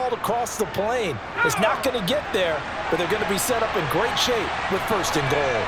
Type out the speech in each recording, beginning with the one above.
ball across the plane. It's not going to get there, but they're going to be set up in great shape with 1st and goal.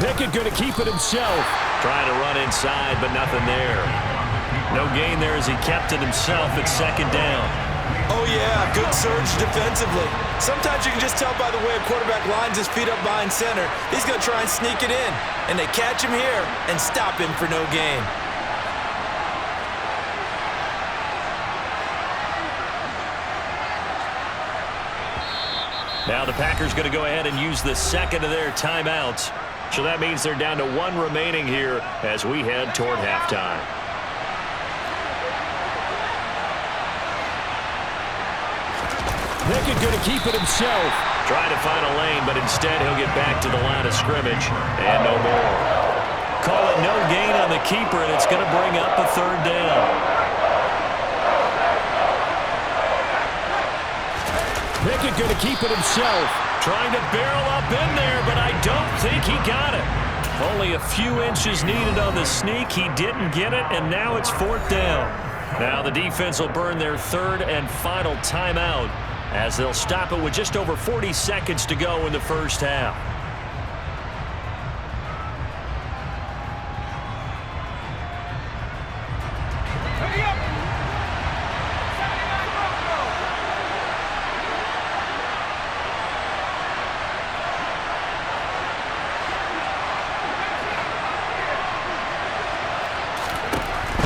Pickett going to keep it himself. Trying to run inside, but nothing there. No gain there as he kept it himself at 2nd down. Oh, yeah, good surge defensively. Sometimes you can just tell by the way a quarterback lines his feet up behind center. He's going to try and sneak it in, and they catch him here and stop him for no gain. Now the Packers going to go ahead and use the 2nd of their timeouts. So that means they're down to 1 remaining here as we head toward halftime. Pickett going to keep it himself. Trying to find a lane, but instead he'll get back to the line of scrimmage. And no more. Call it no gain on the keeper, and it's going to bring up a 3rd down. Pickett going to keep it himself. Trying to barrel up in there, but I don't think he got it. Only a few inches needed on the sneak. He didn't get it, and now it's 4th down. Now the defense will burn their 3rd and final timeout as they'll stop it with just over 40 seconds to go in the 1st half.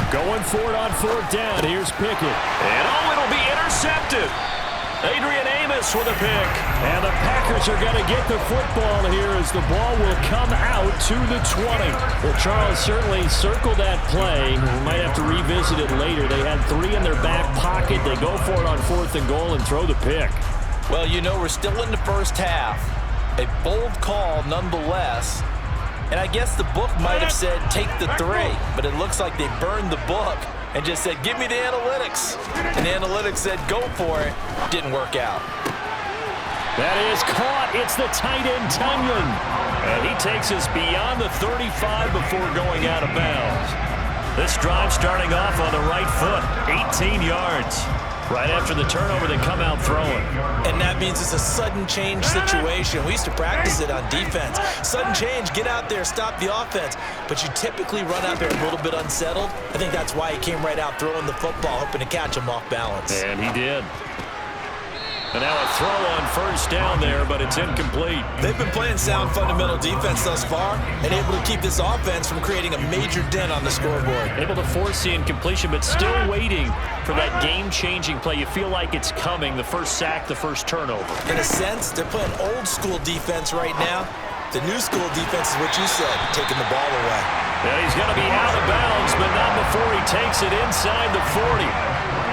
Going for it on 4th down. Here's Pickett. And it'll be intercepted. Adrian Amos with a pick. And the Packers are going to get the football here as the ball will come out to the 20. Well, Charles certainly circled that play. We might have to revisit it later. They had 3 in their back pocket. They go for it on 4th and goal and throw the pick. Well, you know, we're still in the 1st half. A bold call nonetheless. And I guess the book might have said take the 3, but it looks like they burned the book and just said give me the analytics. And the analytics said go for it. Didn't work out. That is caught. It's the tight end, Tunyon. And he takes us beyond the 35 before going out of bounds. This drive starting off on the right foot, 18 yards. Right after the turnover, they come out throwing. And that means it's a sudden change situation. We used to practice it on defense. Sudden change, get out there, stop the offense. But you typically run out there a little bit unsettled. I think that's why he came right out throwing the football, hoping to catch him off balance. And he did. And now a throw on 1st down there, but it's incomplete. They've been playing sound fundamental defense thus far and able to keep this offense from creating a major dent on the scoreboard. Able to force the incompletion, but still waiting for that game-changing play. You feel like it's coming, the first sack, the first turnover. In a sense, they're playing old-school defense right now. The new school defense is what you said, taking the ball away. And he's going to be out of bounds, but not before he takes it inside the 40.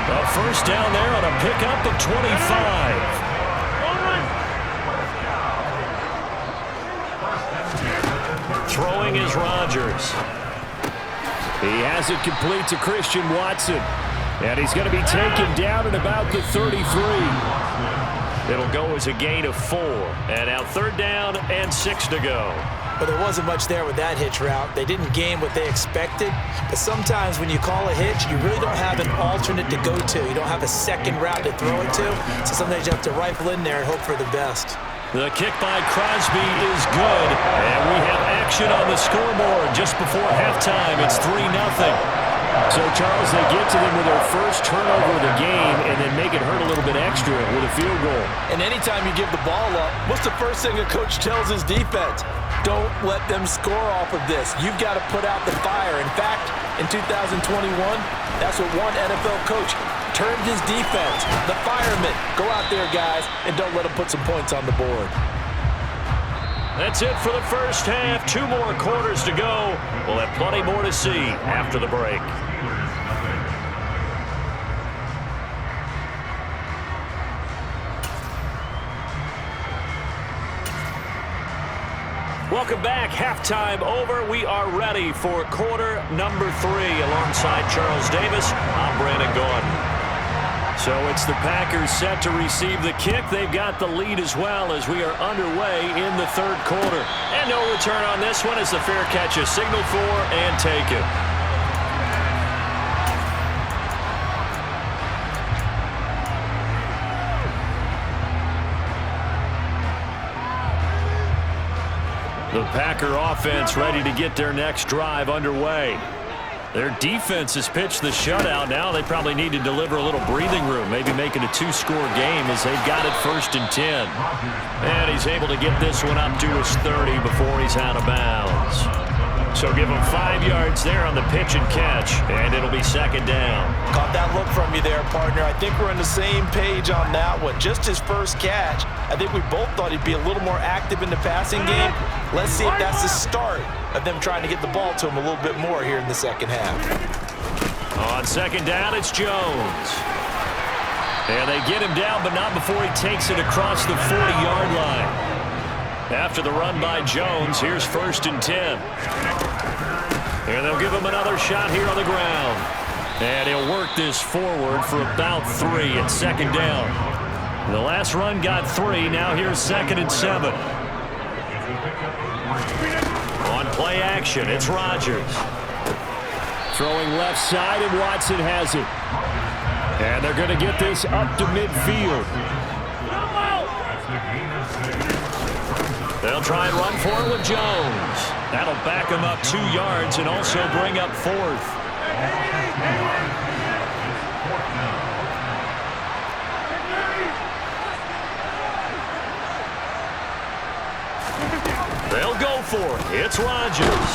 A 1st down there on a pickup of 25. Throwing is Rodgers. He has it complete to Christian Watson. And he's going to be taken down at about the 33. It'll go as a gain of 4. And now 3rd down and 6 to go. But there wasn't much there with that hitch route. They didn't gain what they expected. But sometimes when you call a hitch, you really don't have an alternate to go to. You don't have a second route to throw it to. So sometimes you have to rifle in there and hope for the best. The kick by Crosby is good. And we have action on the scoreboard just before halftime. It's 3-0. So, Charles, they get to them with their first turnover of the game and then make it hurt a little bit extra with a field goal. And anytime you give the ball up, what's the first thing a coach tells his defense? Don't let them score off of this. You've got to put out the fire. In fact, in 2021, that's what one NFL coach termed his defense. The firemen. Go out there, guys, and don't let them put some points on the board. That's it for the first half. 2 more quarters to go. We'll have plenty more to see after the break. Welcome back. Halftime over. We are ready for quarter number 3. Alongside Charles Davis, I'm Brandon Gaudin. So it's the Packers set to receive the kick. They've got the lead as well as we are underway in the third quarter. And no return on this one as the fair catch is signaled for and taken. The Packer offense ready to get their next drive underway. Their defense has pitched the shutout. Now they probably need to deliver a little breathing room, maybe make it a 2-score game as they've got it 1st and 10. And he's able to get this one up to his 30 before he's out of bounds. So give him 5 yards there on the pitch and catch, and it'll be 2nd down. Caught that look from you there, partner. I think we're on the same page on that one. Just his first catch. I think we both thought he'd be a little more active in the passing game. Let's see if that's the start of them trying to get the ball to him a little bit more here in the second half. On 2nd down, it's Jones. And they get him down, but not before he takes it across the 40-yard line. After the run by Jones, here's 1st and 10. And they'll give him another shot here on the ground. And he'll work this forward for about 3 at 2nd down. The last run got 3. Now here's 2nd and 7. On play action, it's Rodgers. Throwing left side, and Watson has it. And they're going to get this up to midfield. They'll try and run for it with Jones. That'll back him up 2 yards and also bring up 4th. They'll go for it. It's Rodgers.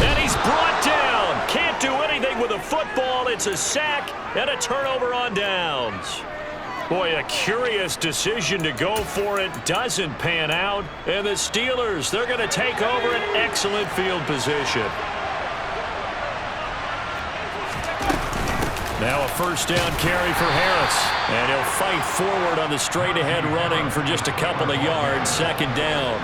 And he's brought down. Can't do anything with a football. It's a sack and a turnover on downs. Boy, a curious decision to go for it. Doesn't pan out. And the Steelers, they're going to take over an excellent field position. Now a 1st down carry for Harris. And he'll fight forward on the straight-ahead running for just a couple of yards. 2nd down.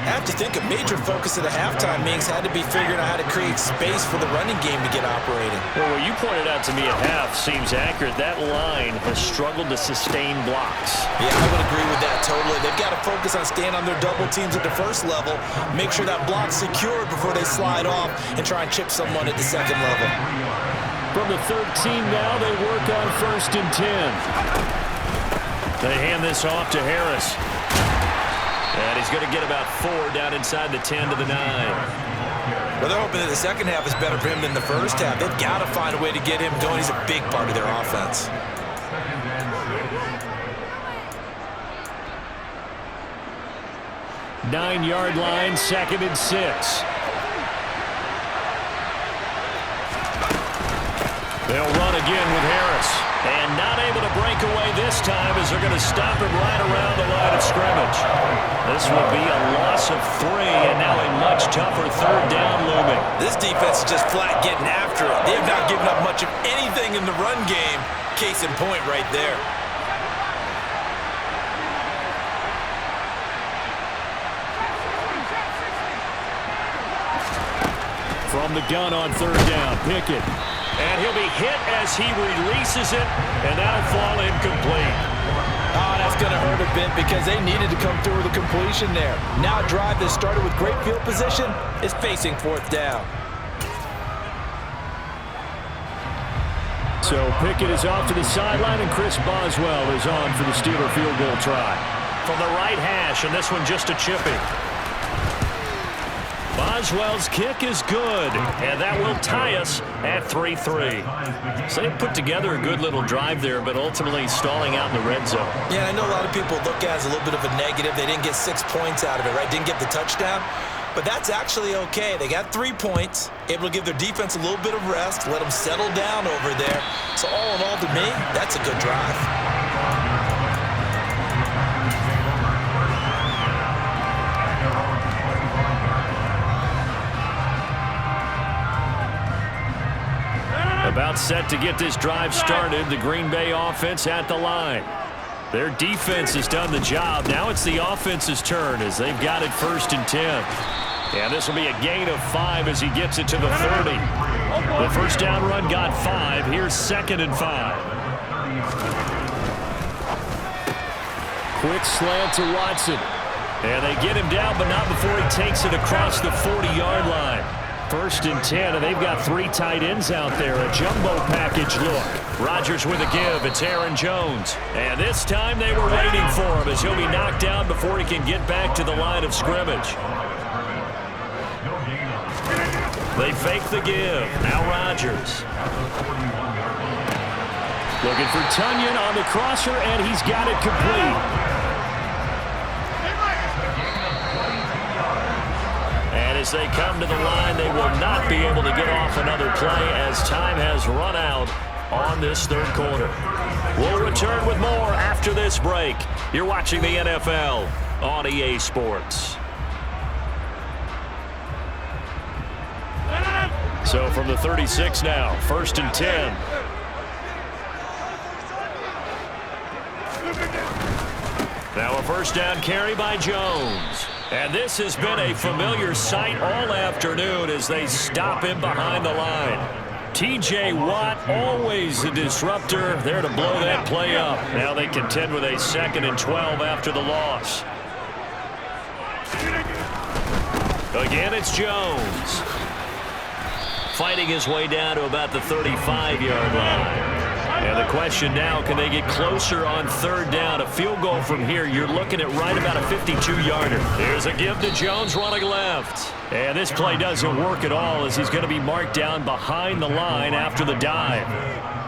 I have to think a major focus of the halftime meetings had to be figuring out how to create space for the running game to get operating. Well, what you pointed out to me at half seems accurate. That line has struggled to sustain blocks. Yeah, I would agree with that totally. They've got to focus on staying on their double teams at the first level, make sure that block's secured before they slide off and try and chip someone at the second level. From the 13 now, they work on 1st and 10. They hand this off to Harris. And he's going to get about 4 down inside the 10 to the 9. Well, they're hoping that the second half is better for him than the first half. They've got to find a way to get him going. He's a big part of their offense. Nine-yard line, 2nd and 6. They'll run again with Harris. And not able to break away this time as they're going to stop him right around the line of scrimmage. This will be a loss of 3 and now a much tougher 3rd down looming. This defense is just flat getting after it. They have not given up much of anything in the run game. Case in point right there. From the gun on 3rd down, Pickett. And he'll be hit as he releases it, and that'll fall incomplete. Oh, that's going to hurt a bit because they needed to come through with a completion there. Now a drive that started with great field position is facing 4th down. So Pickett is off to the sideline, and Chris Boswell is on for the Steeler field goal try. From the right hash, and this one just a chipping. Boswell's kick is good, and that will tie us at 3-3. So they put together a good little drive there, but ultimately stalling out in the red zone. Yeah, I know a lot of people look at it as a little bit of a negative. They didn't get 6 points out of it, right? Didn't get the touchdown. But that's actually okay. They got 3 points, able to give their defense a little bit of rest, let them settle down over there. So all in all, to me, that's a good drive. About set to get this drive started. The Green Bay offense at the line. Their defense has done the job. Now it's the offense's turn as they've got it 1st and 10. And this will be a gain of 5 as he gets it to the 30. The first down run got 5. Here's 2nd and 5. Quick slant to Watson. And they get him down, but not before he takes it across the 40-yard line. 1st and 10, and they've got 3 tight ends out there. A jumbo package look. Rodgers with a give. It's Aaron Jones. And this time they were waiting for him as he'll be knocked down before he can get back to the line of scrimmage. They fake the give. Now Rodgers. Looking for Tunyon on the crosser, and he's got it complete. And as they come to the line, they will not be able to get off another play as time has run out on this 3rd quarter. We'll return with more after this break. You're watching the NFL on EA Sports. So from the 36 now, 1st and 10. Now a first down carry by Jones. And this has been a familiar sight all afternoon as they stop him behind the line. T.J. Watt, always a disruptor, there to blow that play up. Now they contend with a 2nd and 12 after the loss. Again, it's Jones. Fighting his way down to about the 35-yard line. And the question now, can they get closer on 3rd down? A field goal from here, you're looking at right about a 52-yarder. Here's a give to Jones running left. And this play doesn't work at all as he's going to be marked down behind the line after the dive.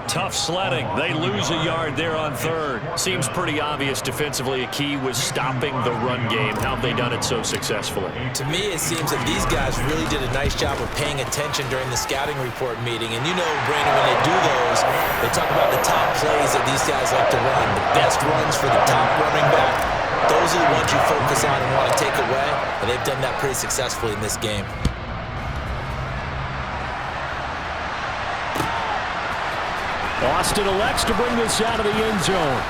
Tough sledding. They lose a yard there on 3rd. Seems pretty obvious defensively a key was stopping the run game. How have they done it so successfully? To me, it seems that these guys really did a nice job of paying attention during the scouting report meeting. And you know, Brandon, when they do those, they talk about the top plays that these guys like to run. The best runs for the top running back. Those are the ones you focus on and want to take away. And they've done that pretty successfully in this game. Austin elects to bring this out of the end zone.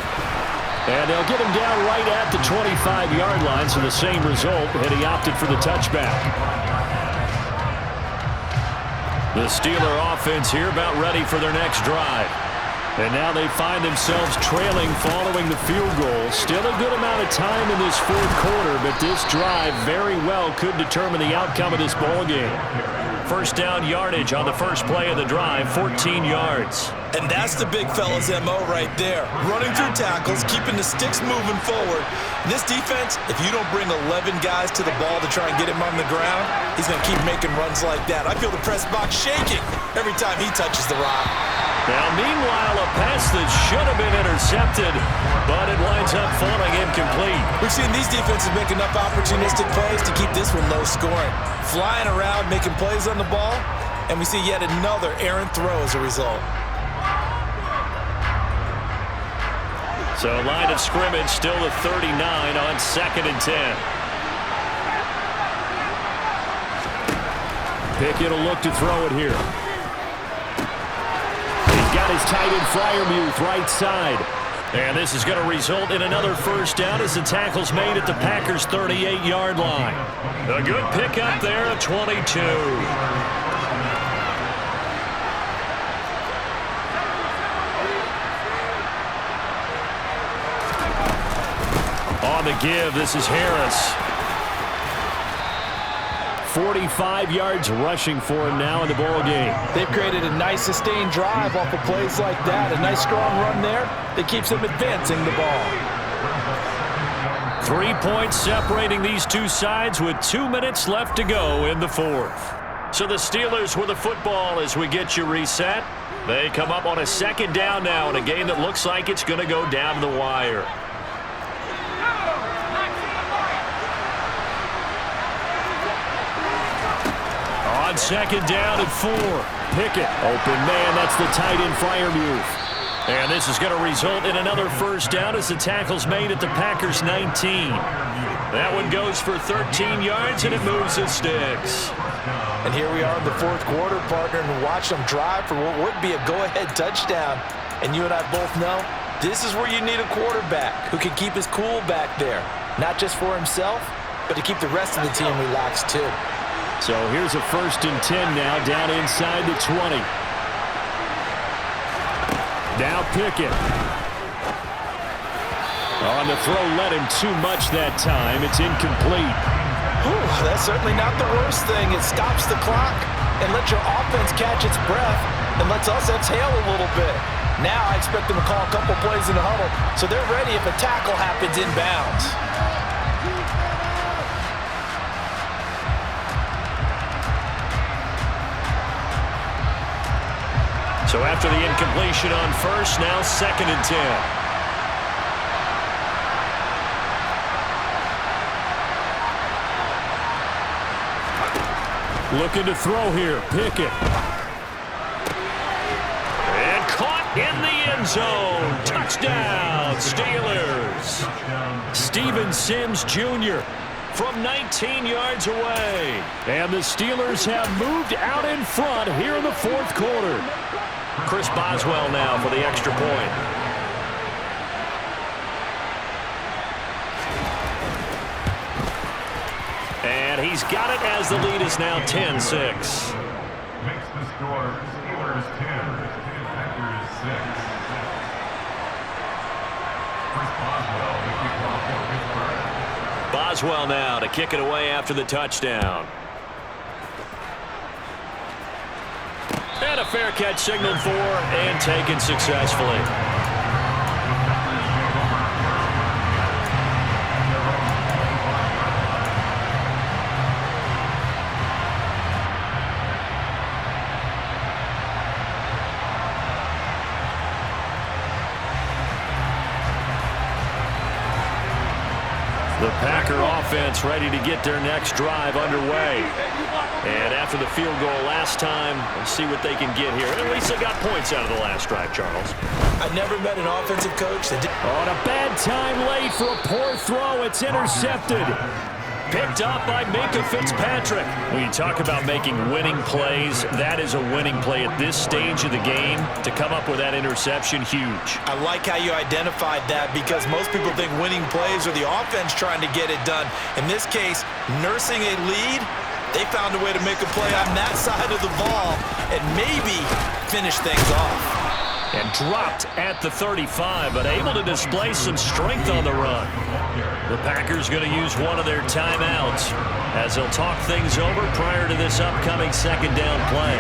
And they'll get him down right at the 25-yard line, so the same result, and he opted for the touchback. The Steeler offense here about ready for their next drive. And now they find themselves trailing following the field goal. Still a good amount of time in this 4th quarter, but this drive very well could determine the outcome of this ball game. First down yardage on the first play of the drive, 14 yards. And that's the big fella's MO right there. Running through tackles, keeping the sticks moving forward. This defense, if you don't bring 11 guys to the ball to try and get him on the ground, he's going to keep making runs like that. I feel the press box shaking every time he touches the rock. Now, meanwhile, a pass that should have been intercepted, but it winds up falling incomplete. We've seen these defenses make enough opportunistic plays to keep this one low scoring. Flying around, making plays on the ball, and we see yet another errant throw as a result. So, line of scrimmage still the 39 on 2nd and 10. Pickett will look to throw it here. He's got his tight end Freiermuth right side. And this is going to result in another first down as the tackle's made at the Packers' 38-yard line. A good pickup there at 22. On the give, this is Harris. 45 yards rushing for him now in the ball game. They've created a nice sustained drive off of plays like that. A nice strong run there that keeps them advancing the ball. 3 points separating these two sides with 2 minutes left to go in the 4th. So the Steelers with the football as we get you reset. They come up on a 2nd down now in a game that looks like it's going to go down the wire. On 2nd down and 4. Pickett. Open man, that's the tight end Freiermuth. And this is going to result in another first down as the tackle's made at the Packers' 19. That one goes for 13 yards, and it moves the sticks. And here we are in the 4th quarter, partner, and watch them drive for what would be a go-ahead touchdown. And you and I both know This is where you need a quarterback who can keep his cool back there, not just for himself, but to keep the rest of the team relaxed too. So here's a 1st and 10 now, down inside the 20. Now Pickett. On the throw, led him too much that time. It's incomplete. Whew, that's certainly not the worst thing. It stops the clock and lets your offense catch its breath and lets us exhale a little bit. Now I expect them to call a couple plays in the huddle so they're ready if a tackle happens inbounds. So after the incompletion on first, now 2nd and 10. Looking to throw here. Pickett. And caught in the end zone. Touchdown, Steelers. Steven Sims Jr. from 19 yards away. And the Steelers have moved out in front here in the 4th quarter. Chris Boswell now for the extra point. And he's got it as the lead is now 10-6. Makes the score Steelers 10, Packers 6. Chris Boswell, the kickoff for Pittsburgh. Boswell now to kick it away after the touchdown. And a fair catch signaled for and taken successfully. The Packer offense ready to get their next drive underway. And after the field goal last time, let's see what they can get here. At least they got points out of the last drive, Charles. I never met an offensive coach that did. On a bad time late for a poor throw. It's intercepted. Picked up by Minkah Fitzpatrick. When you talk about making winning plays, that is a winning play at this stage of the game. To come up with that interception, huge. I like how you identified that because most people think winning plays are the offense trying to get it done. In this case, nursing a lead, they found a way to make a play on that side of the ball and maybe finish things off. And dropped at the 35, but able to display some strength on the run. The Packers going to use one of their timeouts as they'll talk things over prior to this upcoming 2nd down play.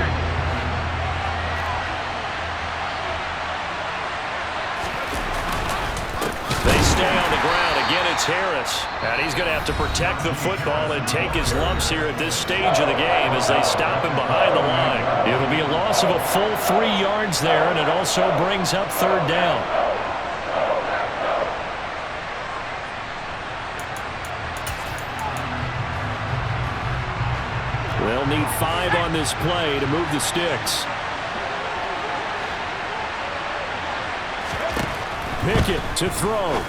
They stay on the ground. Again, it's Harris. And he's going to have to protect the football and take his lumps here at this stage of the game as they stop him behind the line. It'll be a loss of a full 3 yards there, and it also brings up 3rd down. They'll need 5 on this play to move the sticks. Pickett to throw.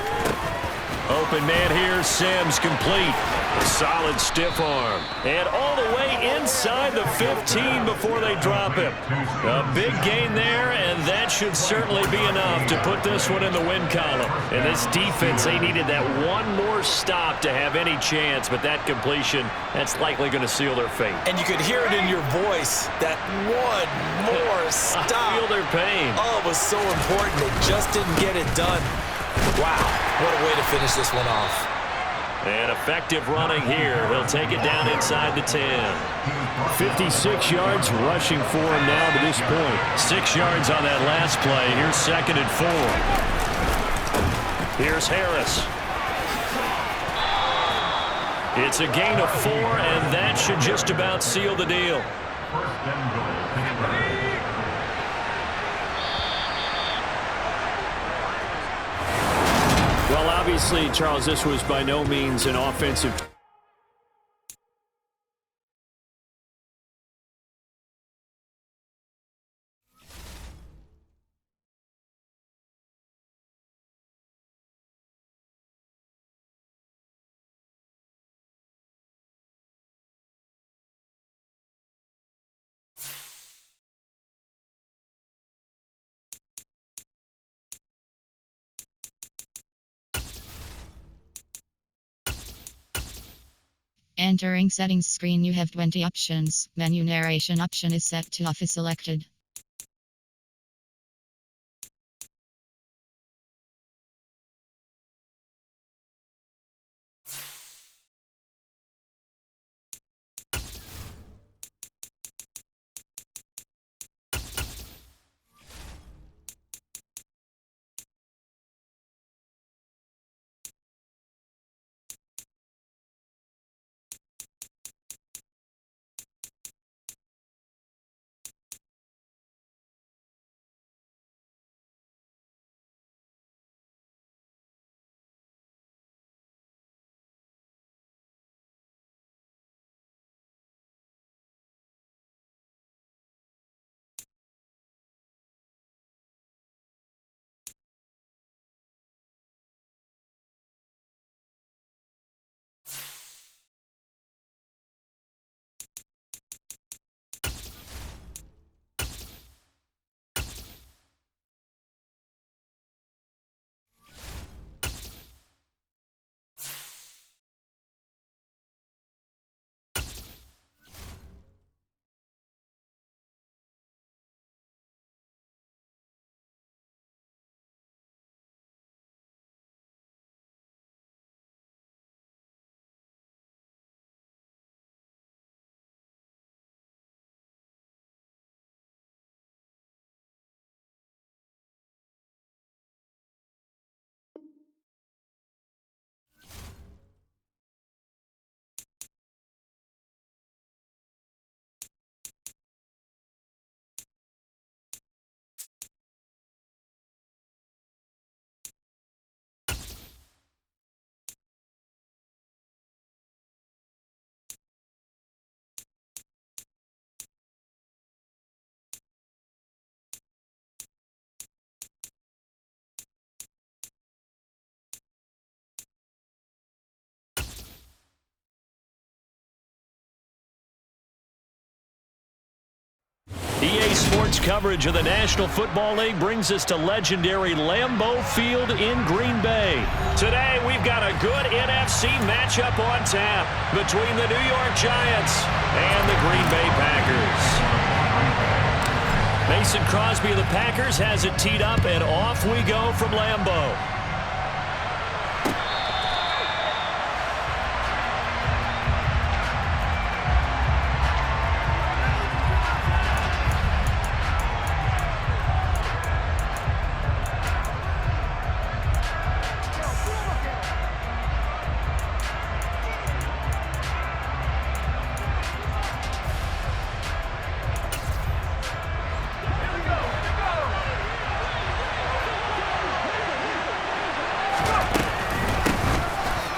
Open man here, Sims complete. A solid stiff arm. And all the way inside the 15 before they drop him. A big gain there, and that should certainly be enough to put this one in the win column. And this defense, they needed that one more stop to have any chance, but that completion, that's likely going to seal their fate. And you could hear it in your voice, that one more stop. I feel their pain. Oh, it was so important. They just didn't get it done. Wow, what a way to finish this one off. And effective running here. He'll take it down inside the 10. 56 yards rushing for him now to this point. 6 yards on that last play. Here's 2nd and 4. Here's Harris. It's a gain of 4, and that should just about seal the deal. First and goal. Well, obviously, Charles, this was by no means an offensive Entering settings screen, you have 20 options. Menu narration option is set to off is selected. EA Sports coverage of the National Football League brings us to legendary Lambeau Field in Green Bay. Today, we've got a good NFC matchup on tap between the New York Giants and the Green Bay Packers. Mason Crosby of the Packers has it teed up, and off we go from Lambeau.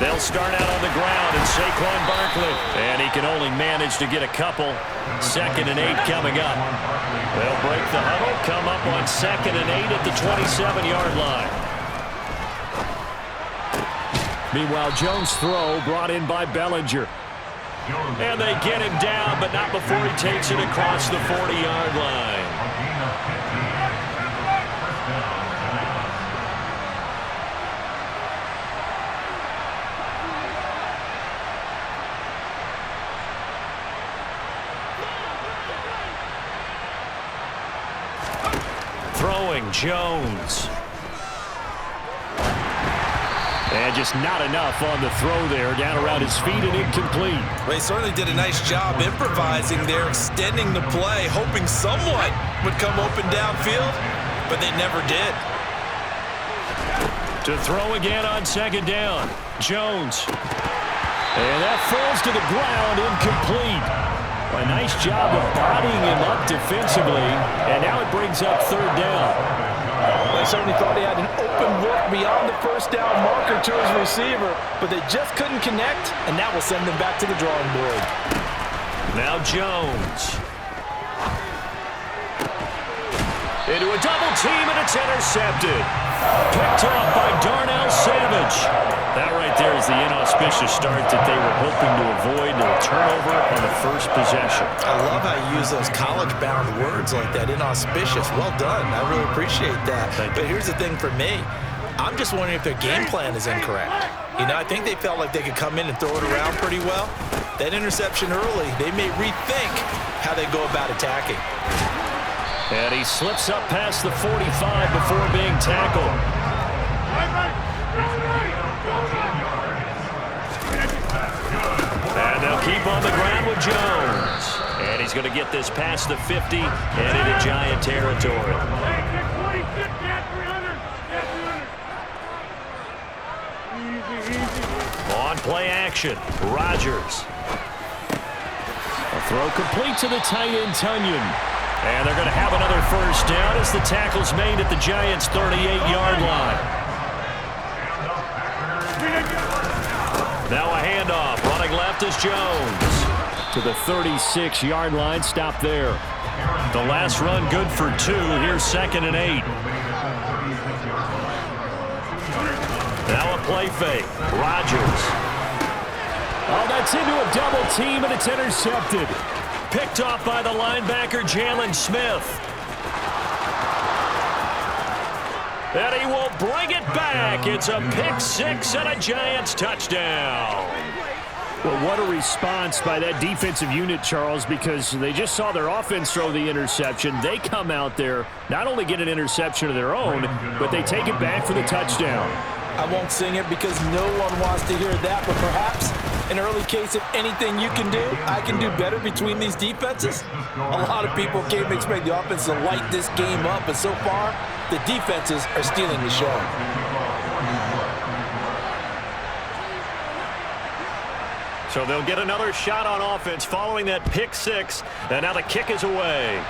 They'll start out on the ground, and Saquon Barkley. And he can only manage to get a couple. 2nd and 8 coming up. They'll break the huddle, come up on 2nd and 8 at the 27-yard line. Meanwhile, Jones' throw brought in by Bellinger. And they get him down, but not before he takes it across the 40-yard line. Throwing Jones. And just not enough on the throw there. Down around his feet and incomplete. Well, he certainly did a nice job improvising there, extending the play, hoping someone would come open downfield, but they never did. To throw again on 2nd down. Jones. And that falls to the ground, incomplete. A nice job of bodying him up defensively, and now it brings up 3rd down. They certainly thought he had an open look beyond the 1st down marker to his receiver, but they just couldn't connect, and that will send them back to the drawing board. Now Jones. Into a double team, and it's intercepted. Picked off by Darnell Savage. That right there is the inauspicious start that they were hoping to avoid, a turnover on the first possession. I love how you use those college-bound words like that, inauspicious. Well done. I really appreciate that. But here's the thing for me. I'm just wondering if their game plan is incorrect. You know, I think they felt like they could come in and throw it around pretty well. that interception early, they may rethink how they go about attacking. And he slips up past the 45 before being tackled. And they'll keep on the ground with Jones. And he's going to get this past the 50 and into Giant territory. On play action, Rodgers. A throw complete to the tight end, Tunyon. And they're going to have another first down as the tackle's made at the Giants' 38-yard line. Now a handoff. Running left is Jones. To the 36-yard line. Stop there. The last run good for 2. Here's 2nd and 8. Now a play fake. Rodgers. Oh, that's into a double team, and it's intercepted. Picked off by the linebacker, Jalen Smith. And he will bring it back. It's a pick 6 and a Giants touchdown. Well, what a response by that defensive unit, Charles, because they just saw their offense throw the interception. They come out there, not only get an interception of their own, but they take it back for the touchdown. I won't sing it because no one wants to hear that, but perhaps an early case of anything you can do, I can do better between these defenses. A lot of people came to expect the offense to light this game up, but so far, the defenses are stealing the show. So they'll get another shot on offense following that pick 6, and now the kick is away.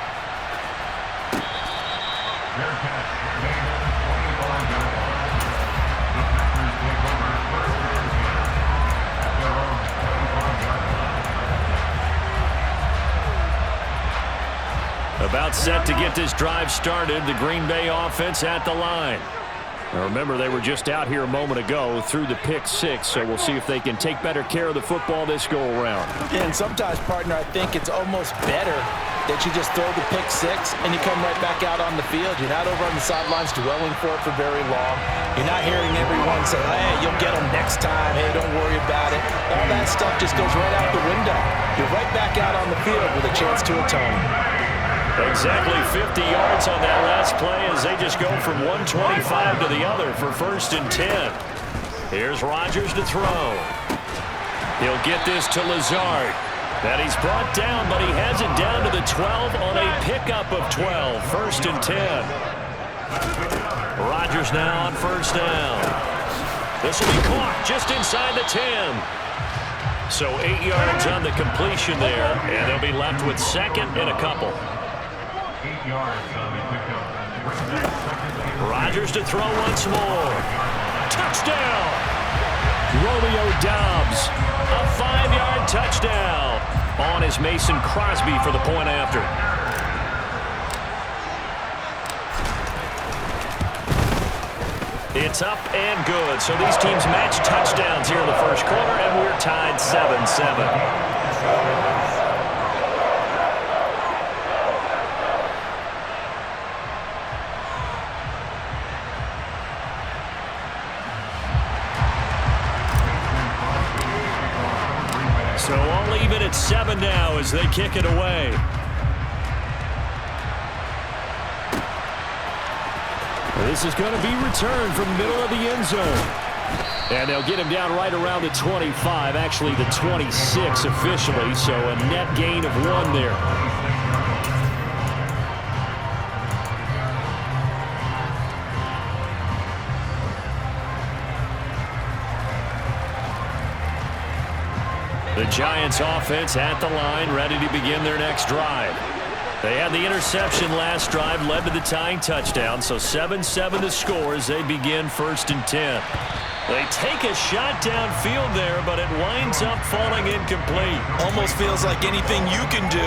About set to get this drive started, the Green Bay offense at the line. Now remember, they were just out here a moment ago through the pick 6, so we'll see if they can take better care of the football this go-around. And sometimes, partner, I think it's almost better that you just throw the pick 6 and you come right back out on the field. You're not over on the sidelines dwelling for it for very long. You're not hearing everyone say, hey, you'll get them next time. Hey, don't worry about it. All that stuff just goes right out the window. You're right back out on the field with a chance to atone. Exactly 50 yards on that last play as they just go from 125 to the other for 1st and 10. Here's Rodgers to throw. He'll get this to Lazard. And he's brought down, but he has it down to the 12 on a pickup of 12. 1st and 10. Rodgers now on 1st down. This will be caught just inside the 10. So 8 yards on the completion there, and they'll be left with 2nd and a couple. 8 yards on the pickup. Rodgers to throw once more. Touchdown! Romeo Doubs, a 5-yard touchdown. On is Mason Crosby for the point after. It's up and good. So these teams match touchdowns here in the first quarter, and we're tied 7-7. So all even at 7 now as they kick it away. This is going to be returned from the middle of the end zone. And they'll get him down right around the 25, actually the 26 officially, so a net gain of 1 there. The Giants offense at the line, ready to begin their next drive. They had the interception last drive, led to the tying touchdown, so 7-7 the score as they begin 1st and 10. They take a shot downfield there, but it winds up falling incomplete. Almost feels like anything you can do,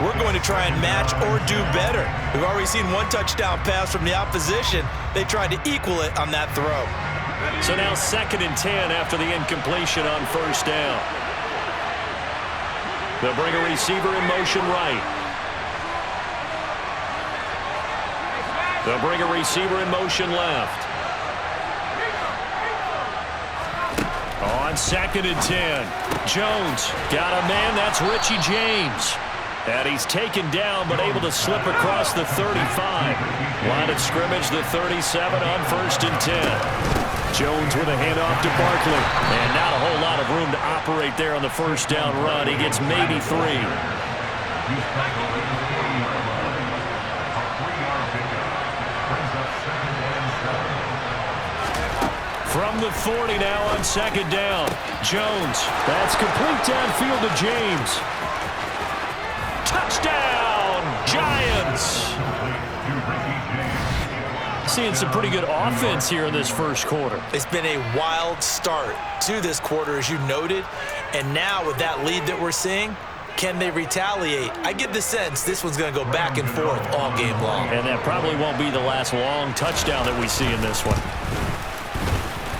we're going to try and match or do better. We've already seen 1 touchdown pass from the opposition. They tried to equal it on that throw. So now 2nd and 10 after the incompletion on 1st down. They'll bring a receiver in motion right. They'll bring a receiver in motion left. On on 2nd and 10. Jones got a man. That's Richie James. And he's taken down but able to slip across the 35. Line of scrimmage, the 37 on 1st and 10. Jones with a handoff to Barkley. And not a whole lot of room to operate there on the first down run. He gets maybe 3. From the 40 now on 2nd down. Jones. That's complete downfield to James. Touchdown, Giants. Seeing some pretty good offense here in this first quarter. It's been a wild start to this quarter, as you noted. And now with that lead that we're seeing, can they retaliate? I get the sense this one's going to go back and forth all game long. And that probably won't be the last long touchdown that we see in this one.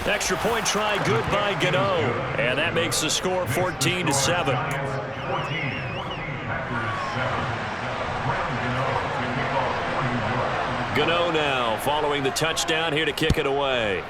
Extra point try good by Gano. And that makes the score 14-7. Gano now following the touchdown here to kick it away.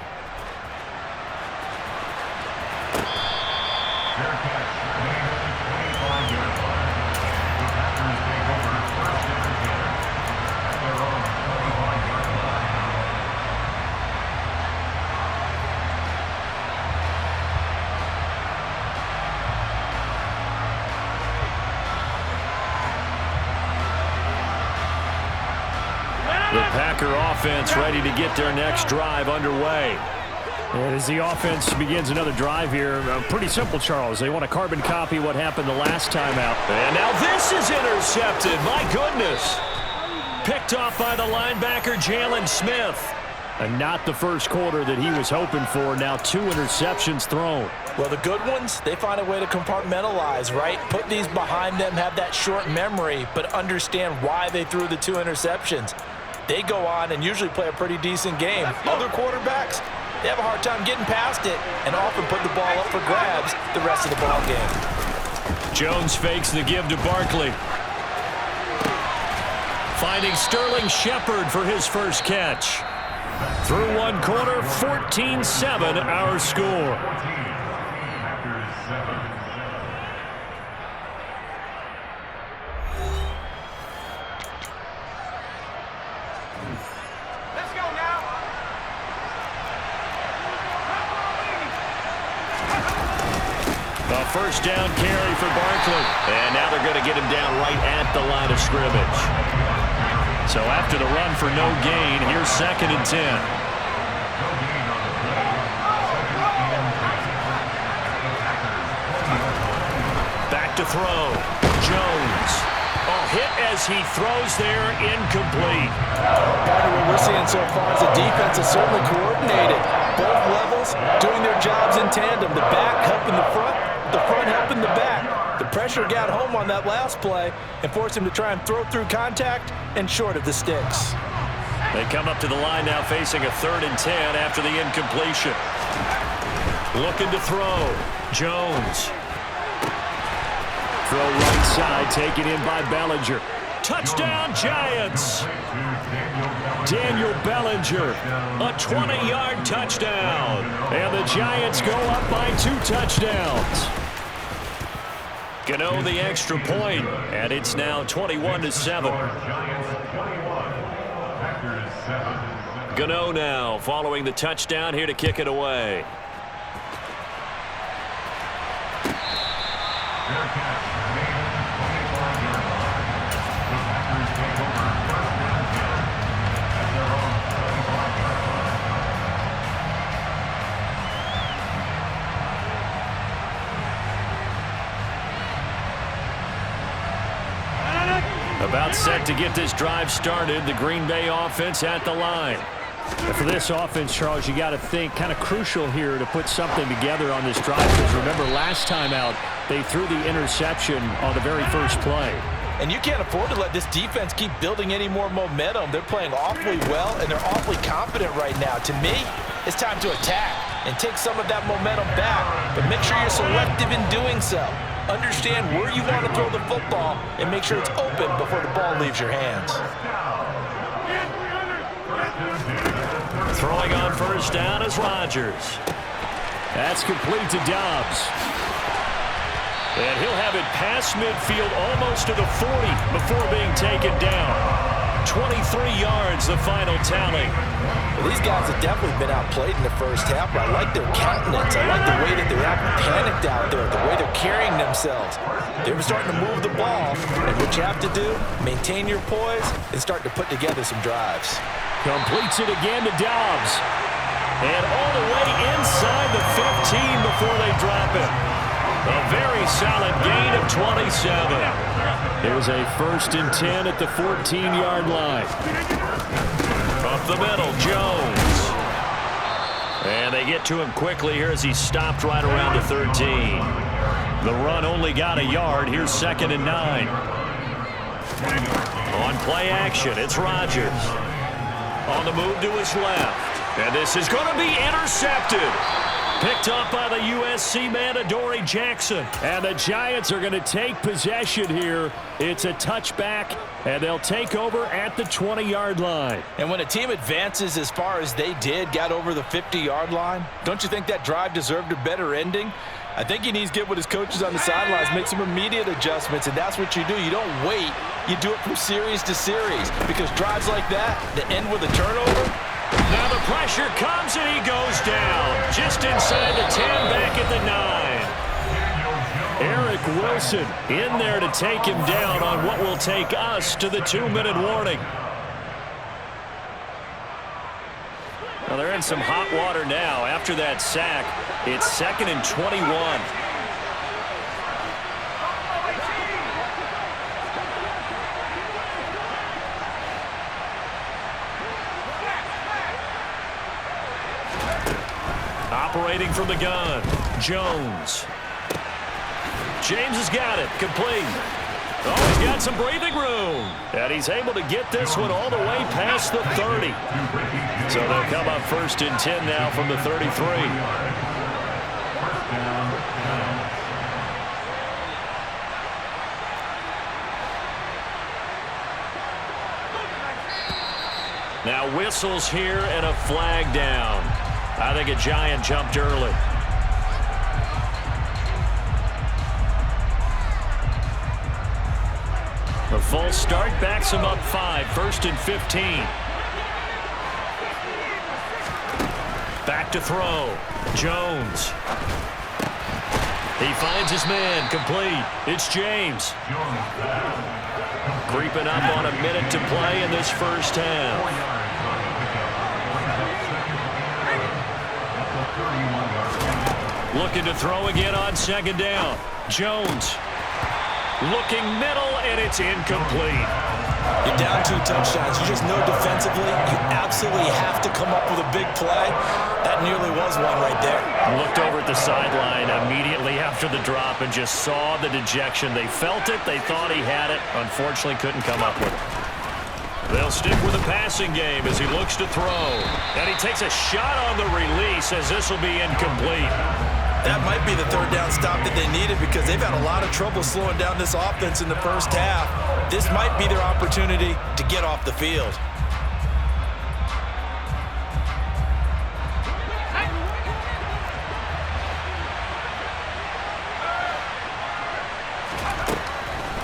The Packer offense ready to get their next drive underway. And as the offense begins another drive here, pretty simple, Charles. They want to carbon copy what happened the last time out. And now this is intercepted. My goodness. Picked off by the linebacker, Jalen Smith. And not the first quarter that he was hoping for. Now 2 interceptions thrown. Well, the good ones, they find a way to compartmentalize, right? Put these behind them, have that short memory, but understand why they threw the 2 interceptions. They go on and usually play a pretty decent game. Other quarterbacks, they have a hard time getting past it and often put the ball up for grabs the rest of the ball game. Jones fakes the give to Barkley. Finding Sterling Shepard for his first catch. Through one quarter, 14-7 our score. A first down carry for Barkley. And now they're going to get him down right at the line of scrimmage. So after the run for no gain, here's 2nd and 10. Back to throw. Jones. Oh, hit as he throws there, incomplete. Part of what we're seeing so far is the defense is certainly coordinated. Both levels doing their jobs in tandem. The back helping the front helping the back. The pressure got home on that last play and forced him to try and throw through contact and short of the sticks. They come up to the line now facing a 3rd and 10 after the incompletion. Looking to throw. Jones. Throw right side, taken in by Bellinger. Touchdown, Giants. Daniel Bellinger, a 20-yard touchdown. And the Giants go up by 2 touchdowns. Gano the extra point, and it's now 21-7. Gano now following the touchdown here to kick it away. About set to get this drive started. The Green Bay offense at the line. And for this offense, Charles, you got to think kind of crucial here to put something together on this drive. Because remember, last time out, they threw the interception on the very first play. And you can't afford to let this defense keep building any more momentum. They're playing awfully well, and they're awfully confident right now. To me, it's time to attack and take some of that momentum back. But make sure you're selective in doing so. Understand where you want to throw the football and make sure it's open before the ball leaves your hands. Throwing on first down is Rodgers. That's complete to Dobbs. And he'll have it past midfield almost to the 40 before being taken down. 23 yards, the final tally. Well, these guys have definitely been outplayed in the first half, but I like their countenance. I like the way that they're acting panicked out there, the way they're carrying themselves. They're starting to move the ball, and what you have to do, maintain your poise and start to put together some drives. Completes it again to Dobbs. And all the way inside the 15 before they drop it. A very solid gain of 27. There's a 1st and 10 at the 14-yard line. Up the middle, Jones. And they get to him quickly here as he stopped right around the 13. The run only got a yard. Here's 2nd and 9. On play action, it's Rodgers. On the move to his left. And this is going to be intercepted. Picked up by the USC man, Adoree Jackson. And the Giants are going to take possession here. It's a touchback, and they'll take over at the 20-yard line. And when a team advances as far as they did, got over the 50-yard line, don't you think that drive deserved a better ending? I think he needs to get with his coaches on the sidelines, make some immediate adjustments, and that's what you do. You don't wait. You do it from series to series, because drives like that end with a turnover. Now the pressure comes and he goes down. Just inside the 10, back at the 9. Eric Wilson in there to take him down on what will take us to the 2-minute warning. Well, they're in some hot water now. After that sack, it's 2nd and 21. Operating from the gun, Jones. James has got it, complete. Oh, he's got some breathing room. And he's able to get this one all the way past the 30. So they'll come up 1st and 10 now from the 33. Now whistles here and a flag down. I think a Giant jumped early. The false start backs him up 5, 1st and 15. Back to throw. Jones. He finds his man, complete. It's James. Creeping up on a minute to play in this first half. Looking to throw again on 2nd down. Jones looking middle, and it's incomplete. You're down 2 touchdowns. You just know defensively you absolutely have to come up with a big play. That nearly was one right there. Looked over at the sideline immediately after the drop and just saw the dejection. They felt it. They thought he had it. Unfortunately, couldn't come up with it. They'll stick with the passing game as he looks to throw. And he takes a shot on the release as this will be incomplete. That might be the 3rd down stop that they needed, because they've had a lot of trouble slowing down this offense in the first half. This might be their opportunity to get off the field.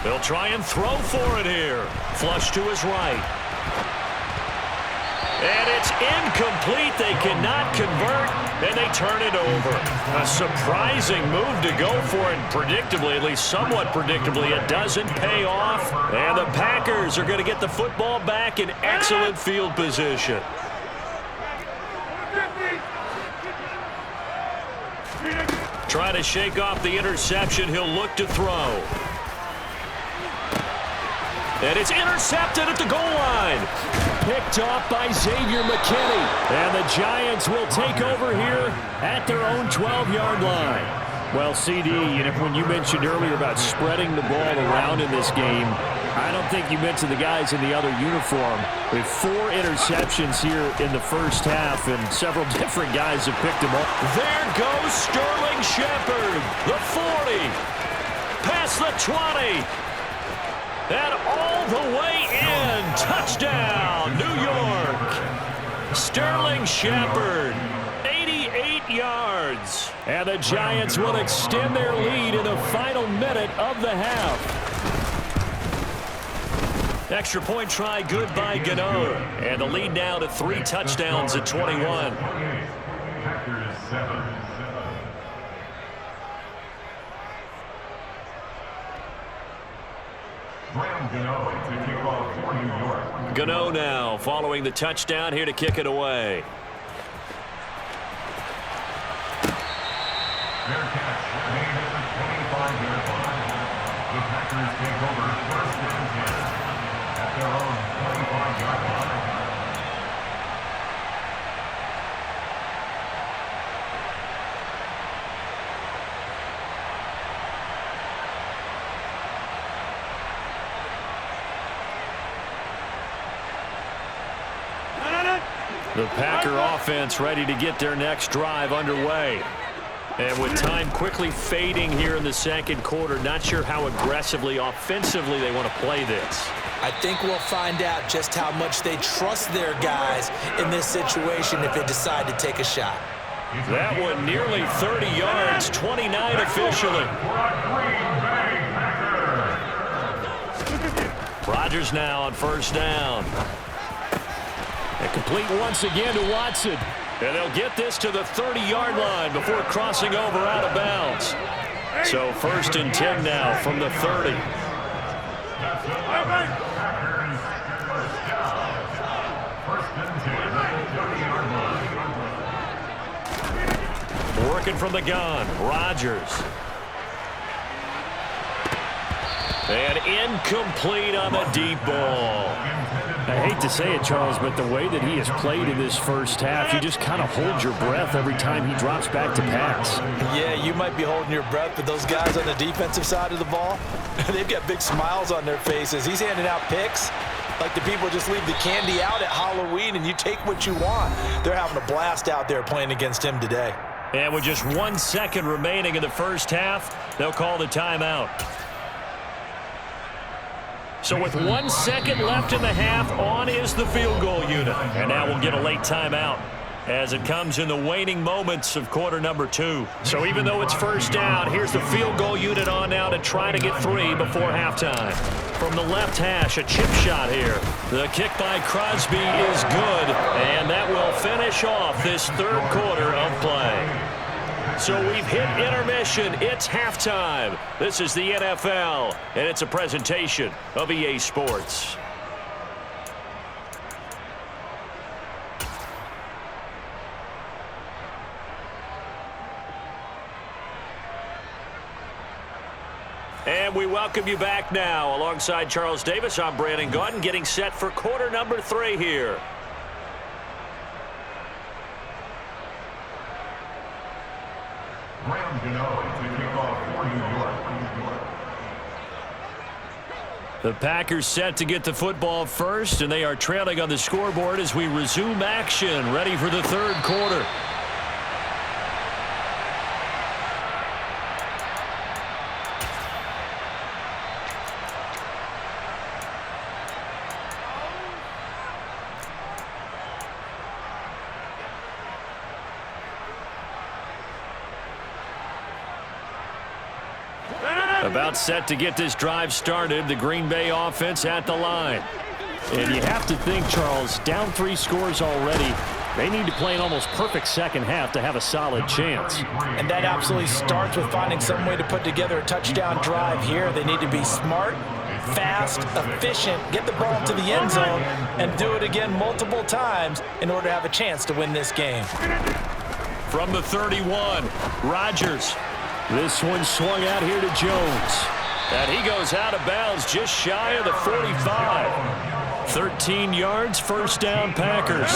They'll try and throw for it here. Flush to his right. And it's incomplete. They cannot convert, and they turn it over. A surprising move to go for it. Predictably, at least somewhat predictably, it doesn't pay off. And the Packers are going to get the football back in excellent field position. Trying to shake off the interception. He'll look to throw. And it's intercepted at the goal line. Picked off by Xavier McKinney. And the Giants will take over here at their own 12-yard line. Well, CD, when you mentioned earlier about spreading the ball around in this game, I don't think you mentioned the guys in the other uniform. We have 4 interceptions here in the first half, and several different guys have picked them up. There goes Sterling Shepard. The 40. Past the 20. And all the way in. Touchdown, New York. Sterling Shepard, 88 yards. And the Giants will extend their lead in the final minute of the half. Extra point try good by Gano. And the lead now to 3 touchdowns at 21. Packers 7. Gano to kick off for New York. Gano now following the touchdown here to kick it away. Their catch made at the 25-yard line. The Packers take over first and 10 at their own 25-yard line. The Packer offense ready to get their next drive underway. And with time quickly fading here in the second quarter, not sure how aggressively, offensively they want to play this. I think we'll find out just how much they trust their guys in this situation if they decide to take a shot. That one nearly 30 yards, 29 officially. Rodgers now on first down. And complete once again to Watson. And they'll get this to the 30-yard line before crossing over out of bounds. So first and 10 now from the 30. Working from the gun, Rodgers. And incomplete on the deep ball. I hate to say it, Charles, but the way that he has played in this first half, you just kind of hold your breath every time he drops back to pass. Yeah, you might be holding your breath, but those guys on the defensive side of the ball, they've got big smiles on their faces. He's handing out picks like the people just leave the candy out at Halloween and you take what you want. They're having a blast out there playing against him today. And with just 1 second remaining in the first half, they'll call the timeout. So with 1 second left in the half, on is the field goal unit. And now we'll get a late timeout as it comes in the waning moments of quarter number 2. So even though it's first down, here's the field goal unit on now to try to get 3 before halftime. From the left hash, a chip shot here. The kick by Crosby is good, and that will finish off this third quarter of play. So we've hit intermission. It's halftime. This is the NFL, and it's a presentation of EA Sports. And we welcome you back now. Alongside Charles Davis, I'm Brandon Gaudin, getting set for quarter number 3 here. The Packers set to get the football first, and they are trailing on the scoreboard as we resume action, ready for the third quarter. About set to get this drive started. The Green Bay offense at the line. And you have to think, Charles, down 3 scores already. They need to play an almost perfect second half to have a solid chance. And that absolutely starts with finding some way to put together a touchdown drive here. They need to be smart, fast, efficient, get the ball to the end zone, and do it again multiple times in order to have a chance to win this game. From the 31, Rodgers. This one swung out here to Jones. And he goes out of bounds just shy of the 45. 13 yards, first down, Packers.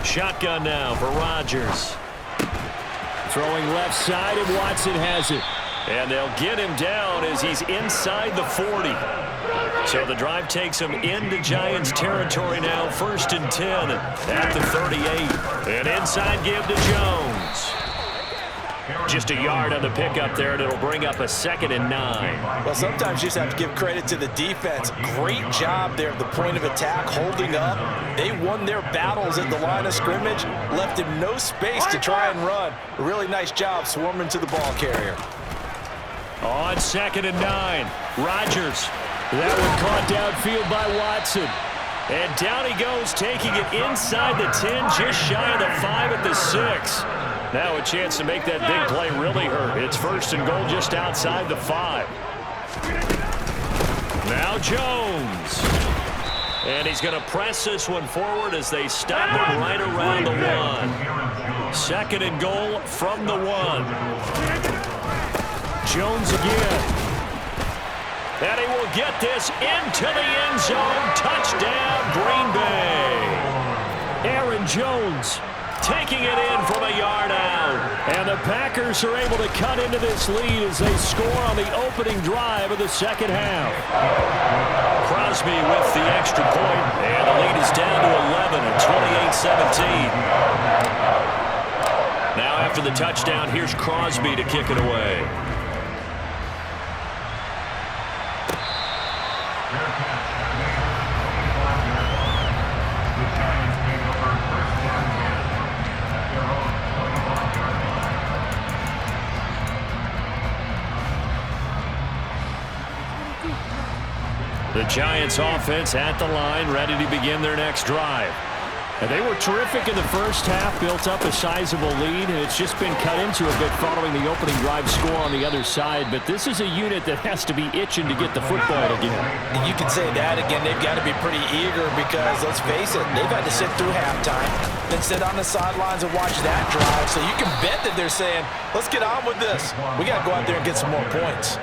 Shotgun now for Rodgers. Throwing left side, and Watson has it. And they'll get him down as he's inside the 40. So the drive takes him into Giants territory now, first and 10 at the 38. And inside give to Jones. Just a yard on the pickup there, and it'll bring up a 2nd and 9. Well, sometimes you just have to give credit to the defense. Great job there at the point of attack, holding up. They won their battles at the line of scrimmage, left him no space to try and run. A really nice job swarming to the ball carrier. On 2nd and 9, Rodgers. That one caught downfield by Watson. And down he goes, taking it inside the 10, just shy of the 5 at the 6. Now a chance to make that big play really hurt. It's 1st and goal just outside the 5. Now Jones. And he's going to press this one forward as they stop him right around the 1. 2nd and goal from the 1. Jones again. And he will get this into the end zone. Touchdown, Green Bay. Aaron Jones taking it in from a yard out. And the Packers are able to cut into this lead as they score on the opening drive of the 2nd half. Crosby with the extra point, and the lead is down to 11 at 28-17. Now after the touchdown, here's Crosby to kick it away. The Giants offense at the line, ready to begin their next drive. And they were terrific in the first half, built up a sizable lead, and it's just been cut into a bit following the opening drive score on the other side. But this is a unit that has to be itching to get the football again. And you can say that again. They've got to be pretty eager because, let's face it, they've had to sit through halftime, then sit on the sidelines and watch that drive. So you can bet that they're saying, let's get on with this. We got to go out there and get some more points.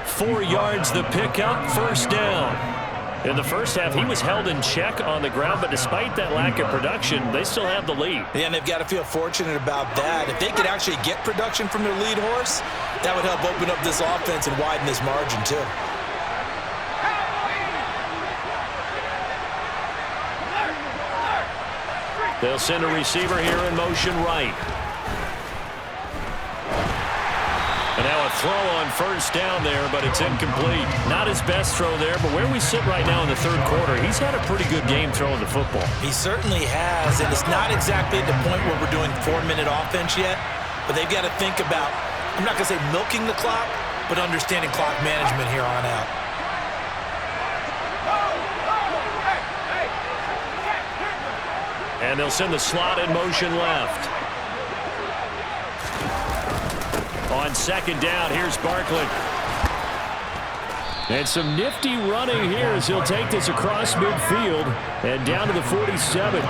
4 yards the pickup, 1st down. In the first half, he was held in check on the ground, but despite that lack of production, they still have the lead. Yeah, and they've got to feel fortunate about that. If they could actually get production from their lead horse, that would help open up this offense and widen this margin too. They'll send a receiver here in motion right. And now a throw on 1st down there, but it's incomplete. Not his best throw there, but where we sit right now in the 3rd quarter, he's had a pretty good game throwing the football. He certainly has, and it's not exactly at the point where we're doing 4-minute offense yet, but they've got to think about, I'm not going to say milking the clock, but understanding clock management here on out. And they'll send the slot in motion left. On 2nd down, here's Barkley. And some nifty running here as he'll take this across midfield and down to the 47.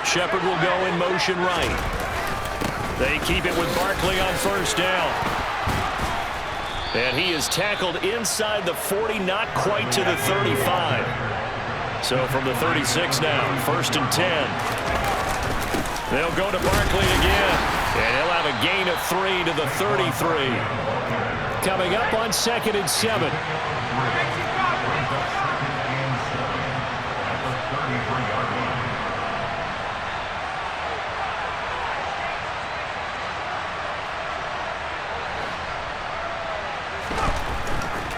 Shepard will go in motion right. They keep it with Barkley on 1st down. And he is tackled inside the 40, not quite to the 35. So from the 36 now, 1st and 10. They'll go to Barkley again. And he'll have a gain of 3 to the 33. Coming up on 2nd and 7.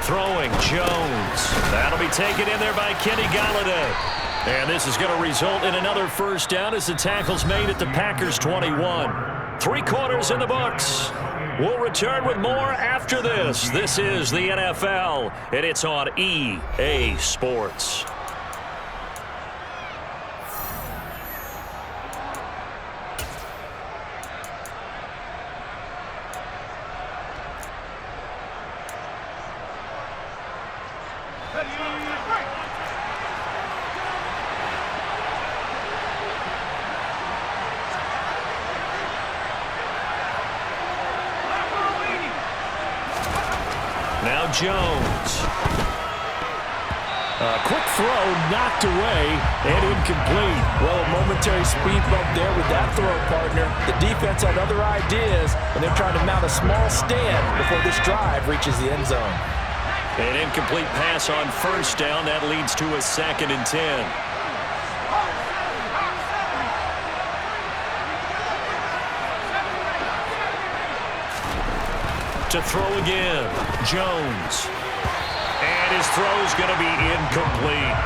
Throwing Jones. That'll be taken in there by Kenny Golladay. And this is going to result in another 1st down as the tackle's made at the Packers 21. 3 quarters in the books. We'll return with more after this. This is the NFL, and it's on EA Sports. Now Jones. Quick throw knocked away and incomplete. Well, a momentary speed bump there with that throw, partner. The defense had other ideas, and they're trying to mount a small stand before this drive reaches the end zone. An incomplete pass on first down. That leads to a 2nd and 10. To throw again, Jones. And his throw's going to be incomplete.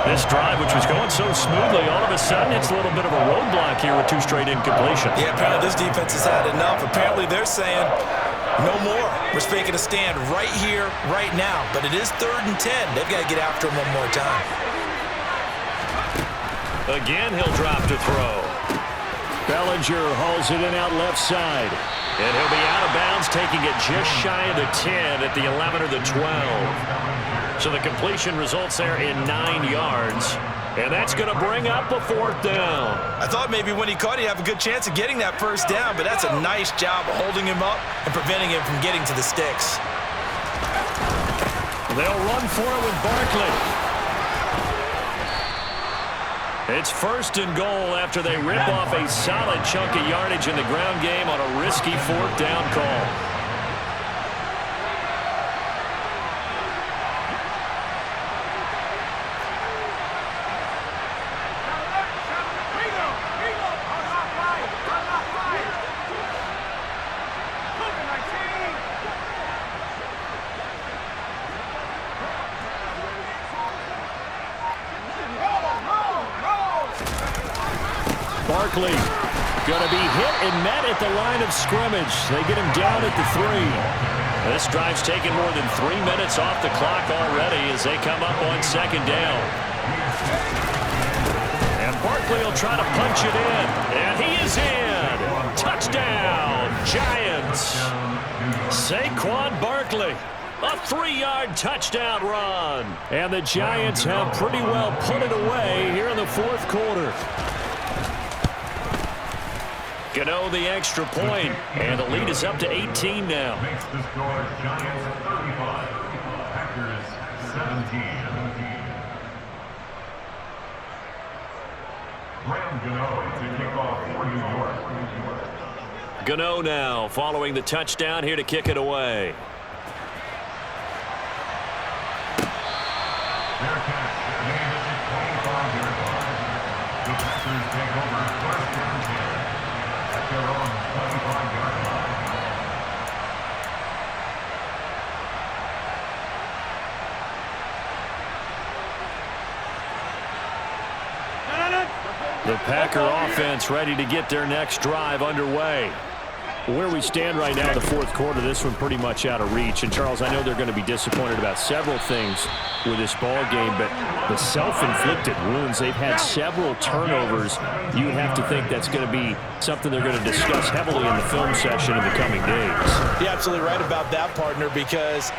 This drive, which was going so smoothly, all of a sudden it's a little bit of a roadblock here with 2 straight incompletions. Yeah, apparently this defense has had enough. Apparently they're saying, no more. We're making a stand right here, right now. But it is 3rd and 10. They've got to get after him one more time. Again, he'll drop to throw. Bellinger hauls it in out left side. And he'll be out of bounds, taking it just shy of the 10 at the 11 or the 12. So the completion results there in 9 yards. And that's going to bring up a 4th down. I thought maybe when he caught it, he'd have a good chance of getting that first down, but that's a nice job of holding him up and preventing him from getting to the sticks. They'll run for it with Barkley. It's 1st and goal after they rip off a solid chunk of yardage in the ground game on a risky 4th down call. Barkley going to be hit and met at the line of scrimmage. They get him down at the 3. This drive's taken more than 3 minutes off the clock already as they come up on 2nd down. And Barkley will try to punch it in. And he is in. Touchdown, Giants. Saquon Barkley. A 3-yard touchdown run. And the Giants have pretty well put it away here in the 4th quarter. Gano the extra point, and the lead is up to 18 now. Makes the score Giants 35, Packers 17. Graham Gano to kick off for New York. Gano now following the touchdown here to kick it away. Their catch made at the 25-yard line. The Packers take over 1st and 10 at their own 25-yard line. The Packer offense ready to get their next drive underway. Where we stand right now in the 4th quarter, this one pretty much out of reach. And, Charles, I know they're going to be disappointed about several things with this ball game, but the self-inflicted wounds, they've had several turnovers. You would have to think that's going to be something they're going to discuss heavily in the film session in the coming days. You're absolutely right about that, partner, because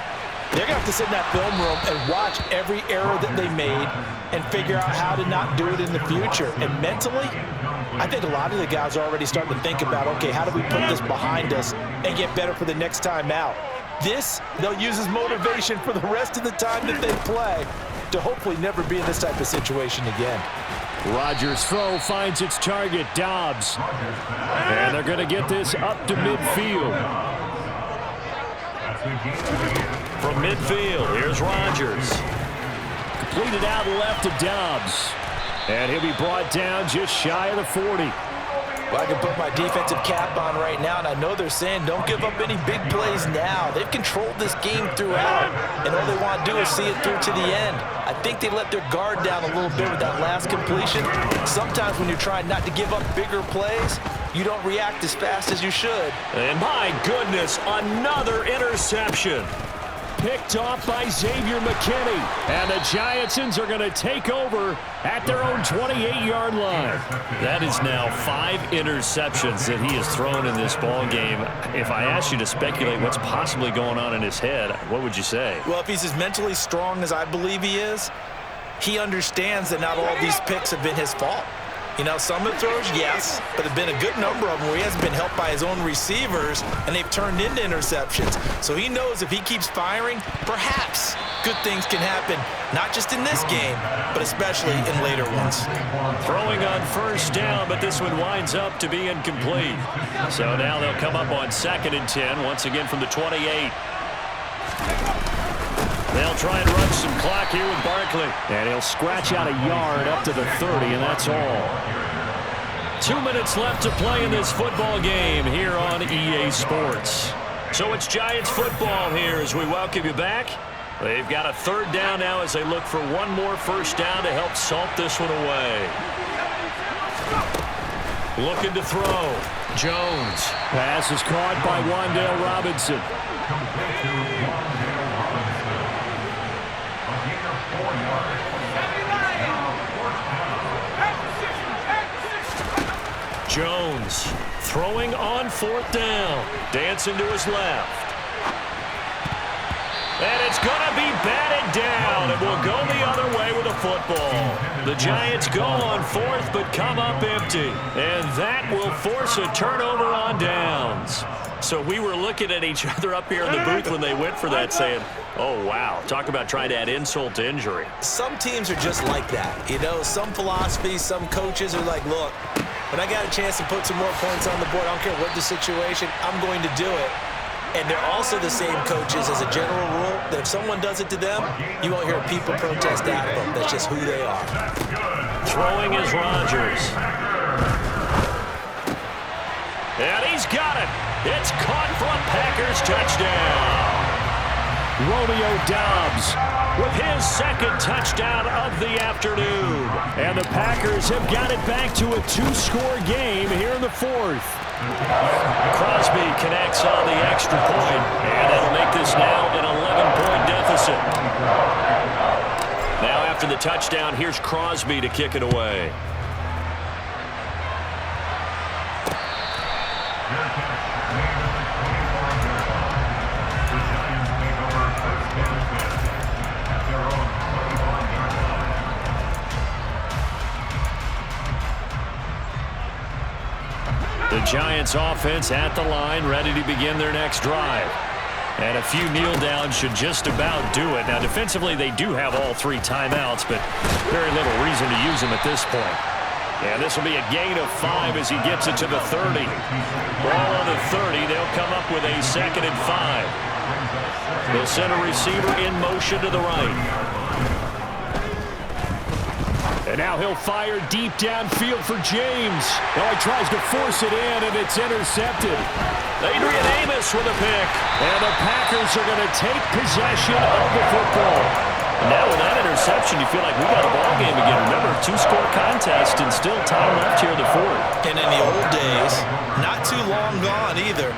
they're going to have to sit in that film room and watch every error that they made and figure out how to not do it in the future. And mentally, I think a lot of the guys are already starting to think about, okay, how do we put this behind us and get better for the next time out? This, they'll use as motivation for the rest of the time that they play to hopefully never be in this type of situation again. Rodgers' throw finds its target, Dobbs. And they're going to get this up to midfield. From midfield, here's Rodgers. Completed out left to Dobbs. And he'll be brought down just shy of the 40. Well, I can put my defensive cap on right now, and I know they're saying don't give up any big plays now. They've controlled this game throughout, and all they want to do is see it through to the end. I think they let their guard down a little bit with that last completion. Sometimes when you're trying not to give up bigger plays, you don't react as fast as you should. And my goodness, another interception. Picked off by Xavier McKinney. And the Giantsons are going to take over at their own 28-yard line. That is now 5 interceptions that he has thrown in this ball game. If I asked you to speculate what's possibly going on in his head, what would you say? Well, if he's as mentally strong as I believe he is, he understands that not all these picks have been his fault. You know, some of the throws, yes, but there have been a good number of them where he hasn't been helped by his own receivers, and they've turned into interceptions. So he knows if he keeps firing, perhaps good things can happen, not just in this game, but especially in later ones. Throwing on first down, but this one winds up to be incomplete. So now they'll come up on 2nd and 10, once again from the 28. They'll try and run some clock here with Barkley. And he'll scratch out a yard up to the 30, and that's all. 2 minutes left to play in this football game here on EA Sports. So it's Giants football here as we welcome you back. They've got a 3rd down now as they look for one more first down to help salt this one away. Looking to throw. Jones. Pass is caught by Wan'Dale Robinson. Jones throwing on 4th down. Dancing to his left. And it's going to be batted down. It will go the other way with the football. The Giants go on 4th but come up empty. And that will force a turnover on downs. So we were looking at each other up here in the booth when they went for that saying, oh, wow, talk about trying to add insult to injury. Some teams are just like that. You know, some philosophies, some coaches are like, look, when I got a chance to put some more points on the board, I don't care what the situation, I'm going to do it. And they're also the same coaches as a general rule that if someone does it to them, you won't hear people protest at them. That's just who they are. Throwing is Rodgers. And he's got it. It's caught for a Packers touchdown. Romeo Doubs with his 2nd touchdown of the afternoon. And the Packers have got it back to a 2-score game here in the 4th. Crosby connects on the extra point, and that'll make this now an 11-point deficit. Now after the touchdown, here's Crosby to kick it away. The Giants offense at the line, ready to begin their next drive. And a few kneel downs should just about do it. Now, defensively, they do have all 3 timeouts, but very little reason to use them at this point. And this will be a gain of 5 as he gets it to the 30. Ball on the 30. They'll come up with a 2nd and 5. They'll send a receiver in motion to the right. And now he'll fire deep downfield for James. Now he tries to force it in, and it's intercepted. Adrian Amos with a pick. And the Packers are going to take possession of the football. And now with that interception, you feel like we got a ball game again. Remember, 2-score contest and still time left here in the 4th. And in the old days, not too long gone either.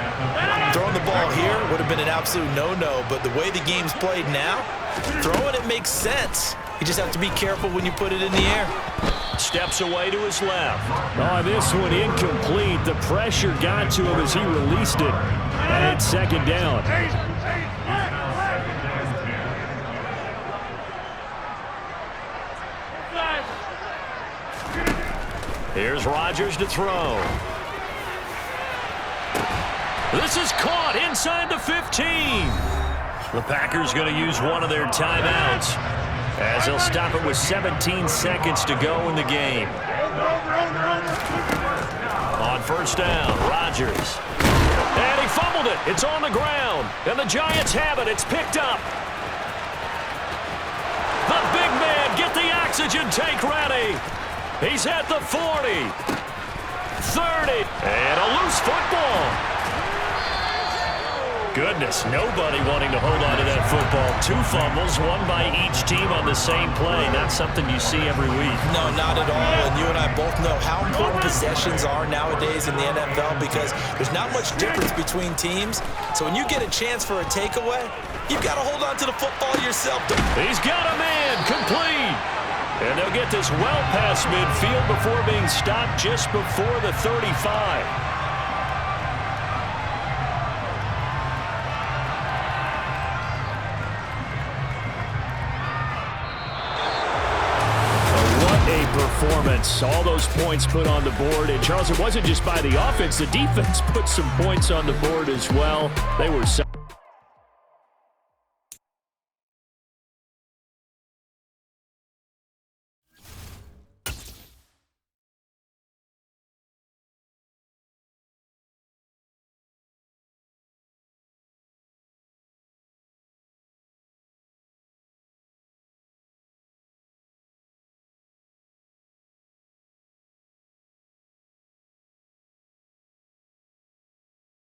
Throwing the ball here would have been an absolute no-no, but the way the game's played now, throwing it makes sense. You just have to be careful when you put it in the air. Steps away to his left. Oh, this one incomplete. The pressure got to him as he released it. And it's 2nd down. Here's Rodgers to throw. This is caught inside the 15. The Packers going to use one of their timeouts as they'll stop it with 17 seconds to go in the game. On first down, Rodgers. And he fumbled it. It's on the ground. And the Giants have it. It's picked up. The big man, get the oxygen tank ready. He's at the 40. 30. And a loose football. Goodness, nobody wanting to hold on to that football. 2 fumbles, one by each team on the same play. Not something you see every week. No, not at all. And you and I both know how important possessions are nowadays in the NFL because there's not much difference between teams. So when you get a chance for a takeaway, you've got to hold on to the football yourself. He's got a man, complete. And they'll get this well past midfield before being stopped just before the 35. Performance points. All those points put on the board. And, Charles, it wasn't just by the offense. The defense put some points on the board as well. They were